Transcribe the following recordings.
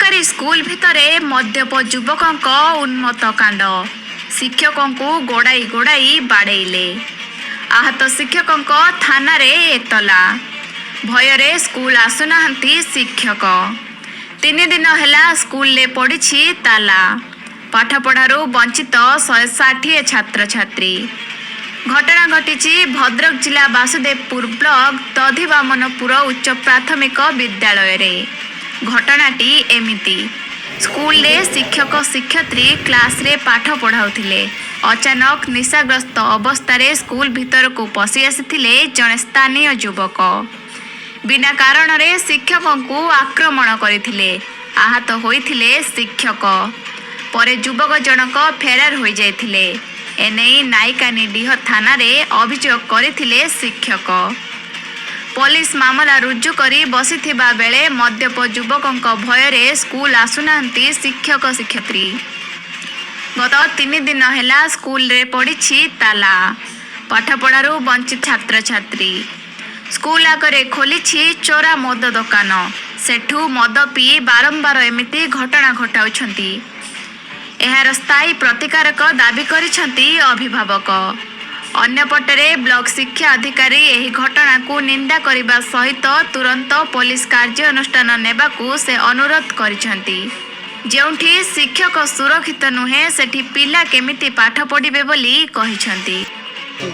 सरकारी स्कूल भितरे मद्यप युवक उन्मत्त कांड शिक्षकों को गोड़ाई गोड़ाई बाड़ेले आहत शिक्षकों थाना रे एतला भୟରେ स्कूल आसुना शिक्षक 3 दिन है स्कूल ले पड़ी ताला पाठपढ़ारू वंचित 160 छात्र छात्री। घटना घटी भद्रक जिला वासुदेवपुर ब्लॉक दधिवामनपुर उच्च प्राथमिक विद्यालय रे। घटनाटी एमिति स्कूल रे शिक्षक शिक्षयित्री क्लास रे पाठ पढ़ाउथिले अचानक निशाग्रस्त अवस्था स्कूल भीतर को पशि आसिथिले जने स्थानीय युवक बिना कारण रे शिक्षकों को आक्रमण करथिले आहत होइथिले शिक्षक परे युवक जनक फेरार हो जाइथिले एने नायिकानीडीह थाना रे अभियोग करथिले शिक्षक पुलिस मामला रुजु करी बसिथिबा बेले मद्यप युवकों भୟରେ स्कूल आसुना शिक्षक शिक्षयित्री। गत 3 दिन है स्कूल रे पड़ी ताला पाठपढ़ारू वंचित छात्र छात्री। स्कूल आगे खोली चोरा मद दुकान सेठू मद पी बारंबार एमिति घटना घटाउछंती एहार स्थायी प्रतिकारक दाबी करिछंती अभिभावक। अन्यपटरे ब्लॉक शिक्षा अधिकारी एही घटना को निंदा करिबा सहित तुरंत पुलिस कार्यानुष्ठान नेबाकू से अनुरोध करिछंती। जेउठी शिक्षक सुरक्षित नुहे सेठी पिला केमिति पाठ पढ़िबे बोली कहिछंती।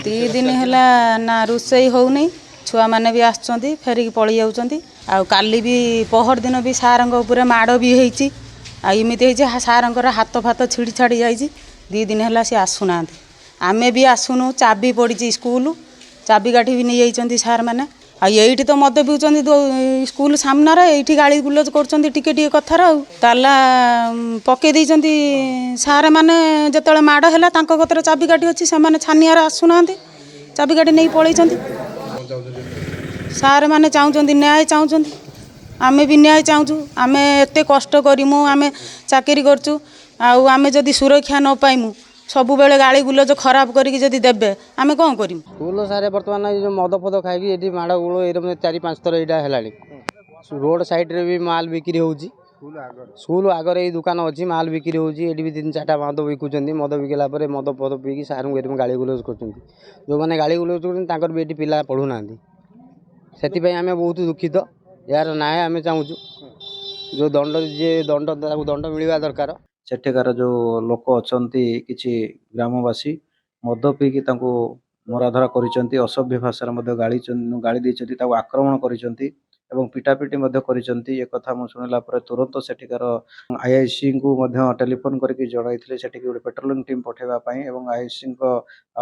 2 दिन हैला ना रुसई होउनी छुआ माने भी आछंती फेरिक पळी जाउछंती आ काली भी पहर दिन भी सारंग ऊपर माड़ भी हेइची आ इमिति हेइची सारंगर हाथ फात छिड़ी छाड़ी जाइची 2 दिन हैला से आसुना आमे भी आसुनु चाबी पड़ी स्कूल चाबी काठी भी नहीं जाइछंती सार माने आ एइठी तो मद पिउछंती स्कूल सामना रे एइठी गाली गुलज करछंती टिके टिके कथार आ ताला पके दैछंती सार माने जतले माड़ हैला तांको कतरे चाबी काठी अछि से माने छानियार आसुनांती चाबी काठी नहीं पळैछंती सार माने चाहुचंती न्याय चाहुचंती आमे भी न्याय चाहूँ आमे एते कष्ट करिमु आमे चाकरी करचु आमे जदि सुरक्षा न पाइमु सबु बेले गाली गुलज खराब करिक जदि देबे आमे कोन करिमु। स्कूल सारे वर्तमान जो मद फद खाइकी एठी माड़ गुलो एरम 4-5 थर एटा हेलानी रोड साइड रे भी माल बिक्री होउची स्कूल आगर ए दुकान अछि माल बिक्री होउची एठी भी 3-4टा मद बिकुचंती मद बिकेला परे मद फद पीकी सारू एरम गाली गुलज करचंती जो माने गाली गुलज करचंती तांकर भी एठी पिला पढु नांती सेति पय आमे बहुत दुखित यार न्याय आमे चाहूँ जो दंड जे दंड मिलवा दरकार। सेठेकार जो लोक अछंती किछि ग्रामवासी मद पीकी तांको मराधरा करिसंती असभ्य भाषा मध्ये गाली दैछंती ताको आक्रमण करिसंती एवं पिटापिटी मध्ये करिसंती ए कथा मु सुनिला परे तुरंत सेठिकार आईआईसी को मध्ये टेलीफोन करके जणाइथिले सेठिक गोटे पेट्रोलिंग टीम पठेबा पई एवं आईआईसी को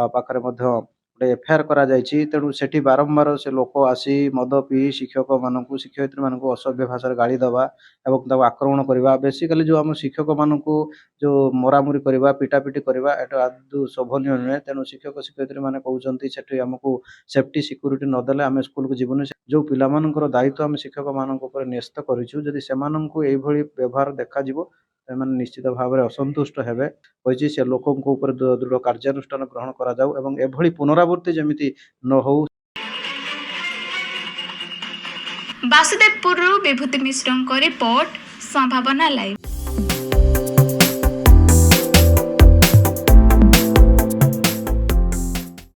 पाखरे मध्ये गोटे एफआईआर करा जायछि तेणु सेठी बारंबार से लोक आसी मद पी शिक्षक मानकू शिक्षयित्री मानकू असभ्य भाषा गाली दबा एवं ताको आक्रमण करबा बेसिकली जो हम शिक्षक मानकू जो मरामुरी करबा पिटापिटी करबा एटा आदु शोभनीय नुहे तेणु शिक्षक शिक्षयित्री माने कहउचंती सेठी हमकू सेफ्टी सिक्योरिटी न देले आमे स्कूल को जीवन जो पिला मानकर दायित्व हम शिक्षक मानक ऊपर न्यस्त करिछु जदि से मानकू एई भली व्यवहार देखा जिवो ସେମାନେ ନିଶ୍ଚିତ ଭାବରେ ଅସନ୍ତୁଷ୍ଟ ହେବେ କହିଛି ସେ ଲୋକଙ୍କ ଉପରେ ଦୃଢ କାର୍ଯ୍ୟାନୁଷ୍ଠାନ ଗ୍ରହଣ କରାଯାଉ ଏବଂ ଏଭଳି ପୁନରାବୃତ୍ତି ଯେମିତି ନ ହଉ। वासुदेवपुर विभूति मिश्रଙ୍କ रिपोर्ट संभावना लाइव।